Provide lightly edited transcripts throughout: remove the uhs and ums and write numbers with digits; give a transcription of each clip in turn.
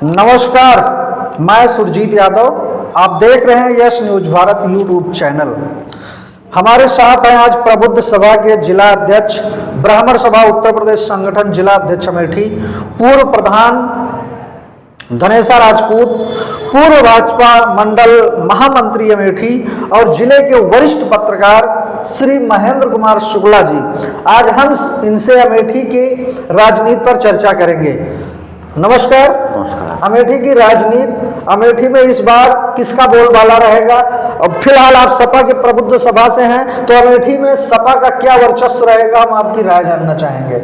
नमस्कार, मैं सुरजीत यादव। आप देख रहे हैं यश न्यूज भारत यूट्यूब चैनल। हमारे साथ हैं आज प्रबुद्ध सभा के जिला अध्यक्ष, ब्राह्मण सभा उत्तर प्रदेश संगठन जिला अध्यक्ष अमेठी, पूर्व प्रधान धनेसा राजपूत, पूर्व भाजपा मंडल महामंत्री अमेठी और जिले के वरिष्ठ पत्रकार श्री महेंद्र कुमार शुक्ला जी। आज हम इनसे अमेठी के राजनीति पर चर्चा करेंगे। नमस्कार। नमस्कार। अमेठी की राजनीति, अमेठी में इस बार किसका बोलबाला रहेगा? और फिलहाल आप सपा के प्रबुद्ध सभा से हैं, तो अमेठी में सपा का क्या वर्चस्व रहेगा, हम आपकी राय जानना चाहेंगे।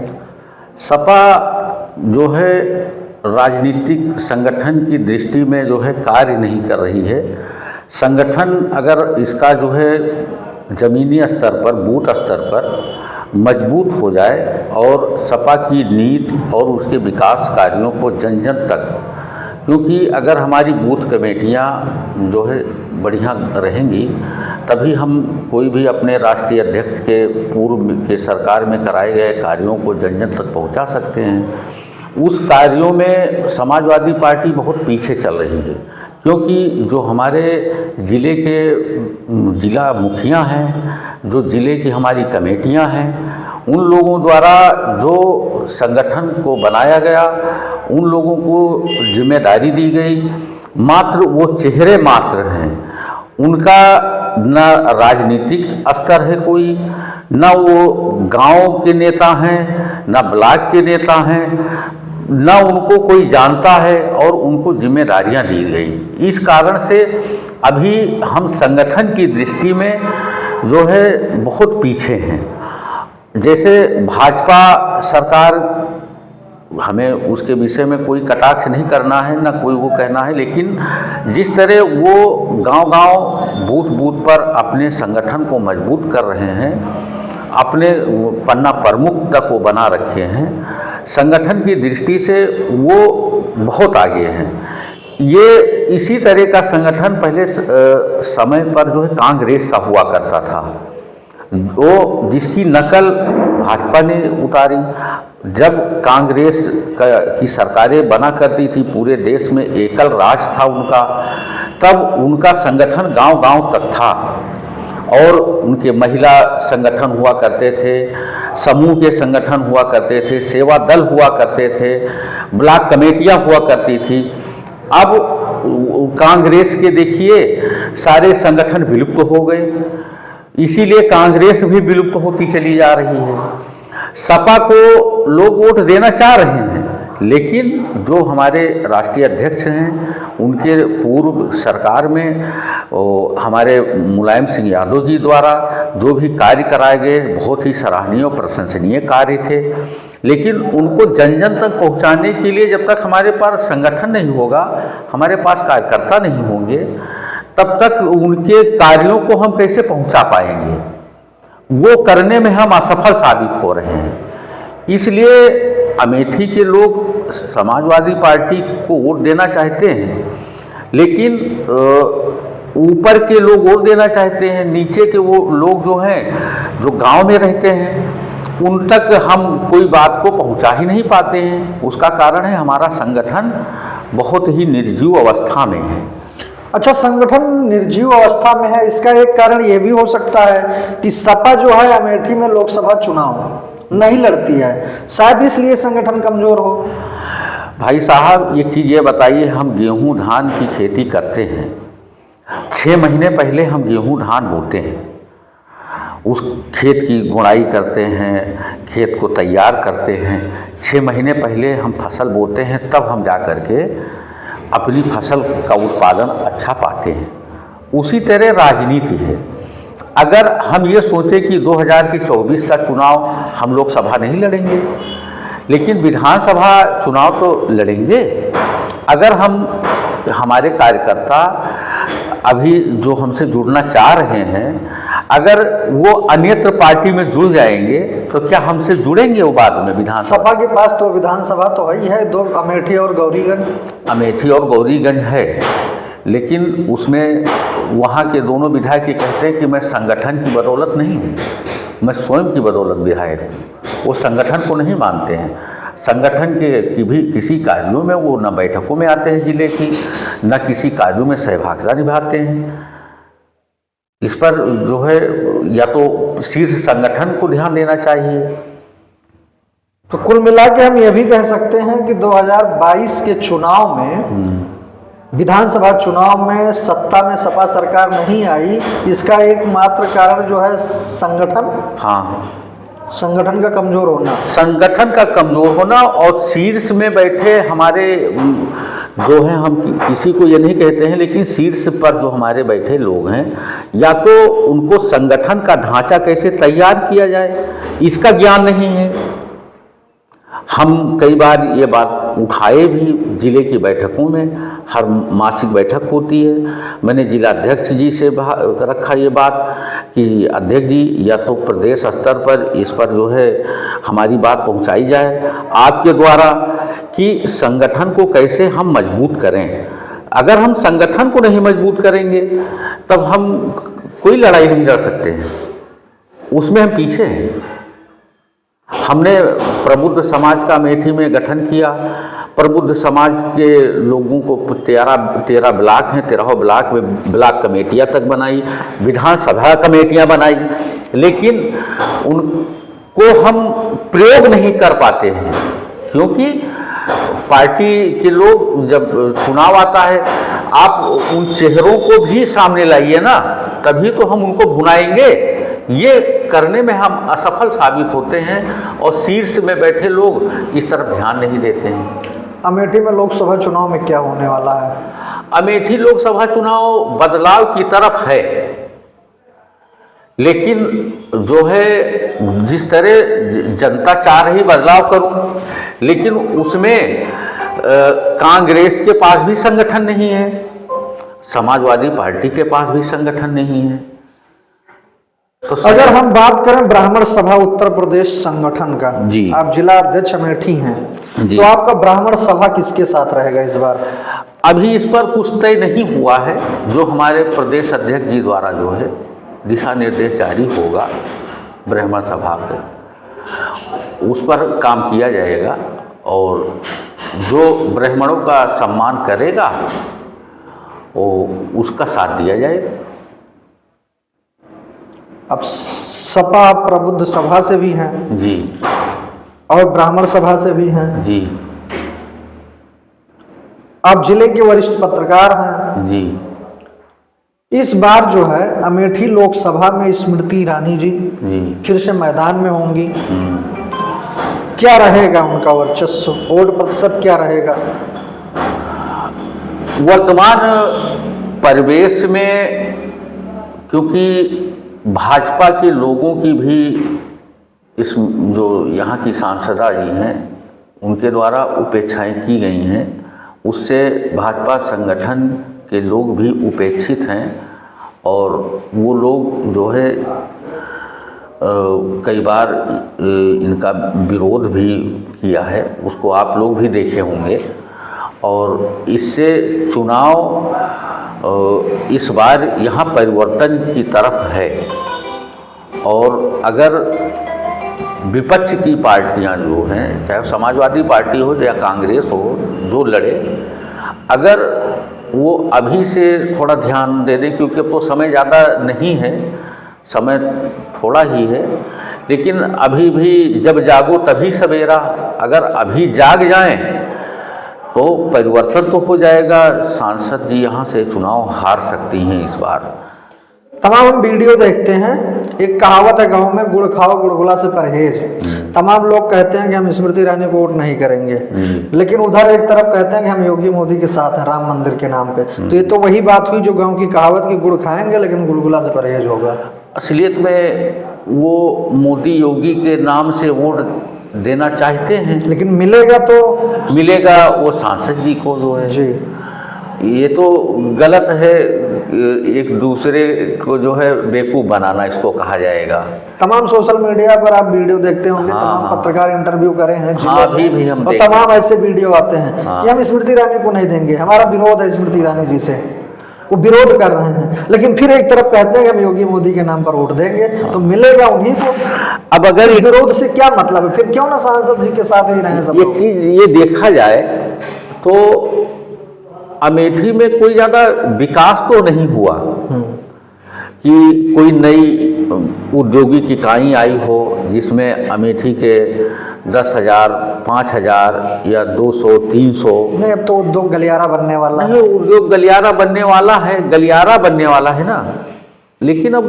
सपा जो है राजनीतिक संगठन की दृष्टि में जो है कार्य नहीं कर रही है। संगठन अगर इसका जो है जमीनी स्तर पर, बूथ स्तर पर मजबूत हो जाए और सपा की नीति और उसके विकास कार्यों को जन जन तक, क्योंकि अगर हमारी बूथ कमेटियां जो है बढ़िया रहेंगी तभी हम कोई भी अपने राष्ट्रीय अध्यक्ष के पूर्व के सरकार में कराए गए कार्यों को जन जन तक पहुंचा सकते हैं। उस कार्यों में समाजवादी पार्टी बहुत पीछे चल रही है, क्योंकि जो हमारे ज़िले के जिला मुखिया हैं, जो ज़िले की हमारी कमेटियां हैं, उन लोगों द्वारा जो संगठन को बनाया गया, उन लोगों को जिम्मेदारी दी गई, मात्र वो चेहरे मात्र हैं। उनका न राजनीतिक स्तर है कोई, न वो गांव के नेता हैं, न ब्लॉक के नेता हैं, न उनको कोई जानता है और उनको जिम्मेदारियां दी गई। इस कारण से अभी हम संगठन की दृष्टि में जो है बहुत पीछे हैं। जैसे भाजपा सरकार, हमें उसके विषय में कोई कटाक्ष नहीं करना है, न कोई वो कहना है, लेकिन जिस तरह वो गांव-गांव, बूथ-बूथ पर अपने संगठन को मजबूत कर रहे हैं, अपने पन्ना प्रमुख तक वो बना रखे हैं, संगठन की दृष्टि से वो बहुत आगे हैं। ये इसी तरह का संगठन पहले समय पर जो है कांग्रेस का हुआ करता था, वो जिसकी नकल भाजपा ने उतारी। जब कांग्रेस की सरकारें बना करती थी, पूरे देश में एकल राज था उनका, तब उनका संगठन गांव-गांव तक था और उनके महिला संगठन हुआ करते थे, समूह के संगठन हुआ करते थे, सेवा दल हुआ करते थे, ब्लॉक कमेटियां हुआ करती थी। अब कांग्रेस के देखिए सारे संगठन विलुप्त हो गए, इसीलिए कांग्रेस भी विलुप्त होती चली जा रही है। सपा को लोग वोट देना चाह रहे हैं, लेकिन जो हमारे राष्ट्रीय अध्यक्ष हैं, उनके पूर्व सरकार में हमारे मुलायम सिंह यादव जी द्वारा जो भी कार्य कराए गए बहुत ही सराहनीय और प्रशंसनीय कार्य थे, लेकिन उनको जन जन तक पहुंचाने के लिए जब तक हमारे पास संगठन नहीं होगा, हमारे पास कार्यकर्ता नहीं होंगे, तब तक उनके कार्यों को हम कैसे पहुंचा पाएंगे? वो करने में हम असफल साबित हो रहे हैं। इसलिए अमेठी के लोग समाजवादी पार्टी को वोट देना चाहते हैं, लेकिन ऊपर के लोग वोट देना चाहते हैं, नीचे के वो लोग जो हैं, जो गांव में रहते हैं, उन तक हम कोई बात को पहुंचा ही नहीं पाते हैं। उसका कारण है हमारा संगठन बहुत ही निर्जीव अवस्था में है। अच्छा, संगठन निर्जीव अवस्था में है, इसका एक कारण ये भी हो सकता है कि सपा जो है अमेठी में लोकसभा चुनाव नहीं लड़ती है, शायद इसलिए संगठन कमजोर हो। भाई साहब, एक चीज़ ये बताइए, हम गेहूं धान की खेती करते हैं, 6 महीने पहले हम गेहूं धान बोते हैं, उस खेत की गुड़ाई करते हैं, खेत को तैयार करते हैं, 6 महीने पहले हम फसल बोते हैं, तब हम जा कर के अपनी फसल का उत्पादन अच्छा पाते हैं। उसी तरह राजनीति है। अगर हम ये सोचें कि 2024 का चुनाव हम लोकसभा नहीं लड़ेंगे, लेकिन विधानसभा चुनाव तो लड़ेंगे। अगर हमारे कार्यकर्ता अभी जो हमसे जुड़ना चाह रहे हैं, अगर वो अन्यत्र पार्टी में जुड़ जाएंगे तो क्या हमसे जुड़ेंगे वो बाद में? विधानसभा सपा के पास तो विधानसभा तो ही है, 2 अमेठी और गौरीगंज। अमेठी और गौरीगंज है, लेकिन उसमें वहाँ के दोनों विधायक ये कहते हैं कि मैं संगठन की बदौलत नहीं हूँ, मैं स्वयं की बदौलत विधायक हूँ। वो संगठन को नहीं मानते हैं। संगठन के की भी किसी कार्यों में वो न बैठकों में आते हैं जिले की, न किसी कार्यों में सहभागिता निभाते हैं। इस पर जो है या तो शीर्ष संगठन को ध्यान देना चाहिए। तो कुल मिला के हम ये भी कह सकते हैं कि 2022 के चुनाव में, विधानसभा चुनाव में सत्ता में सपा सरकार नहीं आई, इसका एकमात्र कारण जो है संगठन, हाँ, संगठन का कमजोर होना, संगठन का कमजोर होना और शीर्ष में बैठे हमारे जो हैं, हम किसी को ये नहीं कहते हैं, लेकिन शीर्ष पर जो हमारे बैठे लोग हैं, या तो उनको संगठन का ढांचा कैसे तैयार किया जाए इसका ज्ञान नहीं है। हम कई बार ये बात उठाए भी जिले की बैठकों में, हर मासिक बैठक होती है। मैंने जिला अध्यक्ष जी से रखा ये बात कि अध्यक्ष जी या तो प्रदेश स्तर पर इस पर जो है हमारी बात पहुंचाई जाए आपके द्वारा कि संगठन को कैसे हम मजबूत करें। अगर हम संगठन को नहीं मजबूत करेंगे तब हम कोई लड़ाई नहीं लड़ सकते हैं, उसमें हम पीछे हैं। हमने प्रबुद्ध समाज का अमेठी में गठन किया। प्रबुद्ध समाज के लोगों को 13 ब्लॉक हैं, 13 ब्लॉक में ब्लॉक कमेटियां तक बनाई, विधानसभा कमेटियां बनाई, लेकिन उनको हम प्रयोग नहीं कर पाते हैं क्योंकि पार्टी के लोग, जब चुनाव आता है आप उन चेहरों को भी सामने लाइए ना, तभी तो हम उनको भुनाएंगे। ये करने में हम असफल साबित होते हैं और शीर्ष में बैठे लोग इस तरफ ध्यान नहीं देते हैं। अमेठी में लोकसभा चुनाव में क्या होने वाला है? अमेठी लोकसभा चुनाव बदलाव की तरफ है, लेकिन जो है जिस तरह जनता चाह रही बदलाव करूं, लेकिन उसमें कांग्रेस के पास भी संगठन नहीं है, समाजवादी पार्टी के पास भी संगठन नहीं है। तो अगर हम बात करें ब्राह्मण सभा उत्तर प्रदेश संगठन का, जी, आप जिला अध्यक्ष अमेठी हैं, तो आपका ब्राह्मण सभा किसके साथ रहेगा इस बार? अभी इस पर कुछ तय नहीं हुआ है। जो हमारे प्रदेश अध्यक्ष जी द्वारा जो है दिशा निर्देश जारी होगा ब्राह्मण सभा के, उस पर काम किया जाएगा और जो ब्राह्मणों का सम्मान करेगा वो उसका साथ दिया जाएगा। अब सपा प्रबुद्ध सभा से भी हैं जी और ब्राह्मण सभा से भी हैं जी, आप जिले के वरिष्ठ पत्रकार हैं जी। इस बार जो है अमेठी लोकसभा में स्मृति ईरानी जी फिर से मैदान में होंगी, क्या रहेगा उनका वर्चस्व, वोट प्रतिशत क्या रहेगा? वर्तमान परिवेश में क्योंकि भाजपा के लोगों की भी इस जो यहाँ की सांसदा जी हैं उनके द्वारा उपेक्षाएं की गई हैं, उससे भाजपा संगठन के लोग भी उपेक्षित हैं और वो लोग जो है कई बार इनका विरोध भी किया है, उसको आप लोग भी देखे होंगे। और इससे चुनाव इस बार यहाँ परिवर्तन की तरफ है और अगर विपक्ष की पार्टियां जो हैं, चाहे समाजवादी पार्टी हो या कांग्रेस हो, जो लड़े, अगर वो अभी से थोड़ा ध्यान दे दें, क्योंकि अब तो समय ज़्यादा नहीं है, समय थोड़ा ही है, लेकिन अभी भी जब जागो तभी सवेरा, अगर अभी जाग जाएं तो परिवर्तन तो हो जाएगा। सांसद जी यहाँ से चुनाव हार सकती हैं इस बार। तमाम हम वीडियो देखते हैं, एक कहावत है गांव में, गुड़ खाओ गुड़गुला से परहेज। तमाम लोग कहते हैं कि हम स्मृति ईरानी को वोट नहीं करेंगे, लेकिन उधर एक तरफ कहते हैं कि हम योगी मोदी के साथ हैं राम मंदिर के नाम पे। तो ये तो वही बात हुई जो गांव की कहावत की, गुड़ खाएंगे लेकिन गुड़गुला से परहेज होगा। असलियत में वो मोदी योगी के नाम से वोट देना चाहते हैं, लेकिन मिलेगा तो मिलेगा वो सांसद जी को जो है जी। ये तो गलत है, एक दूसरे को जो है बेवकूफ़ बनाना इसको कहा जाएगा। तमाम सोशल मीडिया पर आप वीडियो देखते होंगे, तमाम पत्रकार इंटरव्यू करे हैं अभी भी हम और तमाम ऐसे वीडियो आते हैं कि हम स्मृति ईरानी को नहीं देंगे, हमारा विरोध है स्मृति ईरानी जी से। वो विरोध कर रहे हैं, लेकिन फिर एक तरफ कहते हैं कि हम योगी मोदी के नाम पर वोट देंगे, तो मिलेगा उन्हीं को। अब अगर इस विरोध से क्या मतलब है, फिर क्यों ना सांसद जी के साथ ही रहें सब ये लोग? चीज ये देखा जाए तो अमेठी में कोई ज़्यादा विकास तो नहीं हुआ कि कोई नई औद्योगिक इकाई आई हो जिसमें अमेठी के 10,000, 5,000 या 200, 300। नहीं, अब तो उद्योग गलियारा बनने वाला है। नहीं, उद्योग गलियारा बनने वाला है, गलियारा बनने वाला है ना, लेकिन अब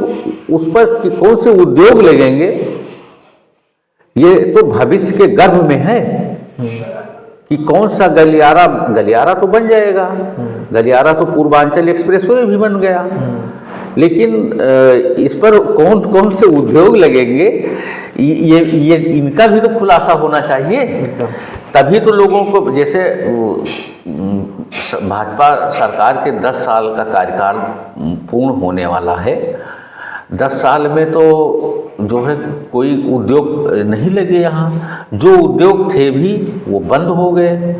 उस पर कौन से उद्योग लगेंगे, ये तो भविष्य के गर्भ में है कि कौन सा गलियारा। गलियारा तो बन जाएगा, गलियारा तो पूर्वांचल एक्सप्रेसवे भी बन गया, लेकिन इस पर कौन कौन से उद्योग लगेंगे, ये इनका भी तो खुलासा होना चाहिए। तभी तो लोगों को, जैसे भाजपा सरकार के 10 साल का कार्यकाल पूर्ण होने वाला है, 10 साल में तो जो है कोई उद्योग नहीं लगे यहाँ। जो उद्योग थे भी वो बंद हो गए,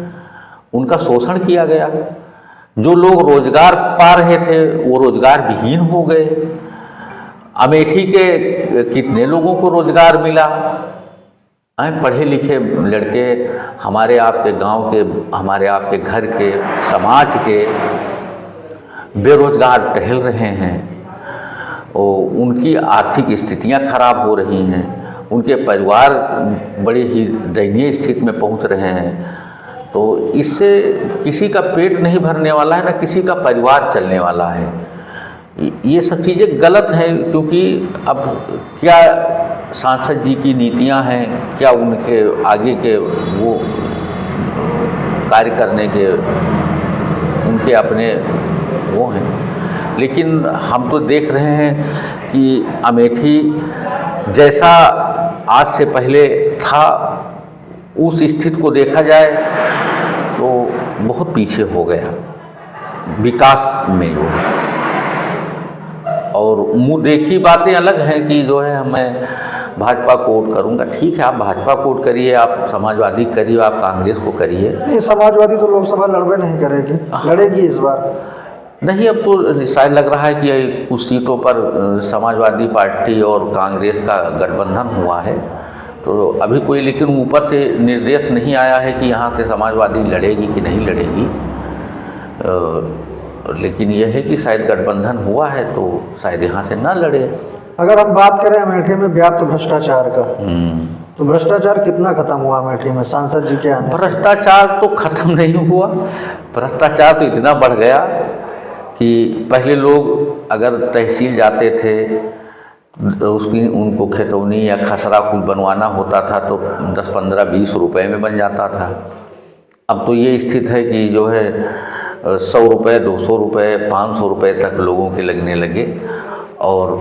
उनका शोषण किया गया। जो लोग रोजगार पा रहे थे वो रोजगार विहीन हो गए। अमेठी के कितने लोगों को रोजगार मिला, पढ़े लिखे लड़के हमारे आपके गांव के, हमारे आपके घर के, समाज के बेरोजगार टहल रहे हैं और उनकी आर्थिक स्थितियां खराब हो रही हैं, उनके परिवार बड़े ही दयनीय स्थिति में पहुंच रहे हैं। तो इससे किसी का पेट नहीं भरने वाला है, ना किसी का परिवार चलने वाला है। ये सब चीज़ें गलत हैं, क्योंकि अब क्या सांसद जी की नीतियां हैं, क्या उनके आगे के वो कार्य करने के उनके अपने वो हैं, लेकिन हम तो देख रहे हैं कि अमेठी जैसा आज से पहले था, उस स्थिति को देखा जाए तो बहुत पीछे हो गया विकास में जो है। और मुँह देखी बातें अलग हैं कि जो है मैं भाजपा को वोट करूंगा। ठीक है, आप भाजपा को वोट करिए, आप समाजवादी करिए, आप कांग्रेस को करिए। नहीं, समाजवादी तो लोकसभा लड़बे नहीं करेगी, लड़ेगी इस बार। नहीं, अब तो शायद लग रहा है कि कुछ सीटों पर समाजवादी पार्टी और कांग्रेस का गठबंधन हुआ है, तो अभी कोई लेकिन ऊपर से निर्देश नहीं आया है कि यहाँ से समाजवादी लड़ेगी कि नहीं लड़ेगी। लेकिन यह है कि शायद गठबंधन हुआ है तो शायद यहाँ से ना लड़े। अगर हम बात करें अमेठी में व्याप्त भ्रष्टाचार का, तो भ्रष्टाचार कितना खत्म हुआ अमेठी में सांसद जी के आने से? भ्रष्टाचार तो खत्म नहीं हुआ, भ्रष्टाचार तो इतना बढ़ गया कि पहले लोग अगर तहसील जाते थे उसकी उनको खेतौनी या खसरा कुल बनवाना होता था तो 10, 15, 20 रुपए में बन जाता था। अब तो ये स्थिति है कि जो है 100 रुपये, 200 रुपये, 500 रुपये तक लोगों के लगने लगे। और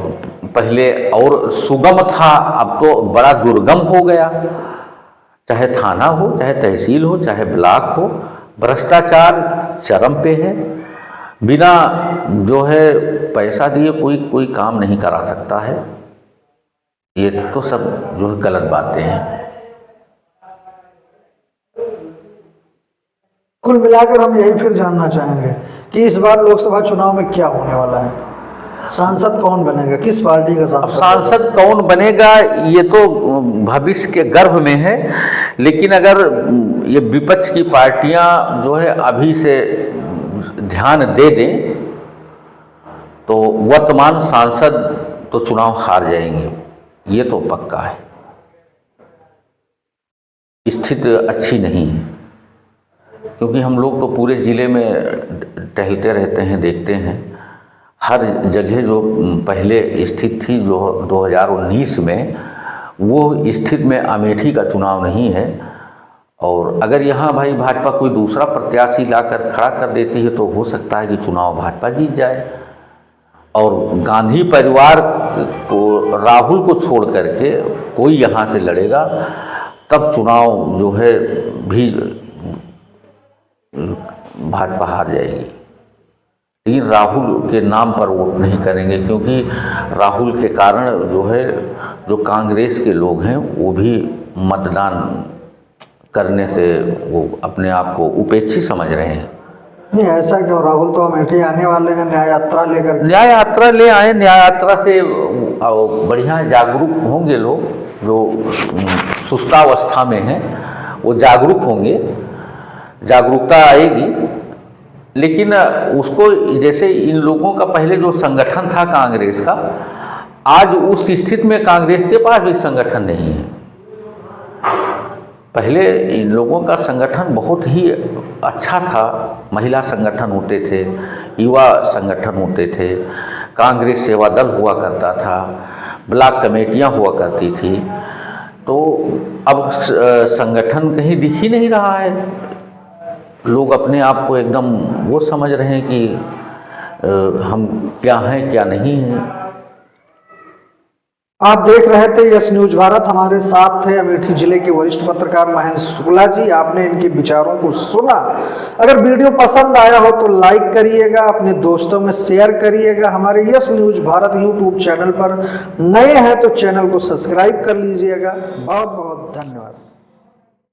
पहले और सुगम था, अब तो बड़ा दुर्गम हो गया। चाहे थाना हो, चाहे तहसील हो, चाहे ब्लॉक हो, भ्रष्टाचार चरम पे है। बिना जो है पैसा दिए कोई काम नहीं करा सकता है। ये तो सब जो है गलत बातें हैं। कुल मिलाकर हम यही फिर जानना चाहेंगे कि इस बार लोकसभा चुनाव में क्या होने वाला है, सांसद कौन बनेगा, किस पार्टी का सांसद कौन बनेगा ये तो भविष्य के गर्भ में है। लेकिन अगर ये विपक्ष की पार्टियां जो है अभी से ध्यान दे दें तो वर्तमान सांसद तो चुनाव हार जाएंगे, ये तो पक्का है। स्थिति अच्छी नहीं है, क्योंकि हम लोग तो पूरे ज़िले में टहलते रहते हैं, देखते हैं हर जगह जो पहले स्थिति थी जो 2019 में, वो स्थिति में अमेठी का चुनाव नहीं है। और अगर यहाँ भाई भाजपा कोई दूसरा प्रत्याशी लाकर खड़ा कर देती है तो हो सकता है कि चुनाव भाजपा जीत जाए। और गांधी परिवार को, राहुल को छोड़ करके कोई यहाँ से लड़ेगा तब चुनाव जो है भी भाजपा हार जाएगी। लेकिन राहुल के नाम पर वोट नहीं करेंगे, क्योंकि राहुल के कारण जो है जो कांग्रेस के लोग हैं वो भी मतदान करने से वो अपने आप को उपेक्षित समझ रहे हैं। नहीं ऐसा क्यों? राहुल तो अमेठी आने वाले हैं न्याय यात्रा लेकर। न्याय यात्रा ले आए, न्याय यात्रा से बढ़िया जागरूक होंगे लोग जो सुस्तावस्था में हैं, वो जागरूक होंगे, जागरूकता आएगी। लेकिन उसको जैसे इन लोगों का पहले जो संगठन था कांग्रेस का, आज उस स्थिति में कांग्रेस के पास भी संगठन नहीं है। पहले इन लोगों का संगठन बहुत ही अच्छा था, महिला संगठन होते थे, युवा संगठन होते थे, कांग्रेस सेवा दल हुआ करता था, ब्लॉक कमेटियां हुआ करती थी। तो अब संगठन कहीं दिख ही नहीं रहा है। लोग अपने आप को एकदम वो समझ रहे हैं कि हम क्या हैं क्या नहीं हैं। आप देख रहे थे यस न्यूज भारत, हमारे साथ थे अमेठी जिले के वरिष्ठ पत्रकार महेश शुक्ला जी। आपने इनके विचारों को सुना। अगर वीडियो पसंद आया हो तो लाइक करिएगा, अपने दोस्तों में शेयर करिएगा। हमारे yes news Bharat YouTube channel पर नए हैं तो चैनल को सब्सक्राइब कर लीजिएगा। बहुत बहुत धन्यवाद।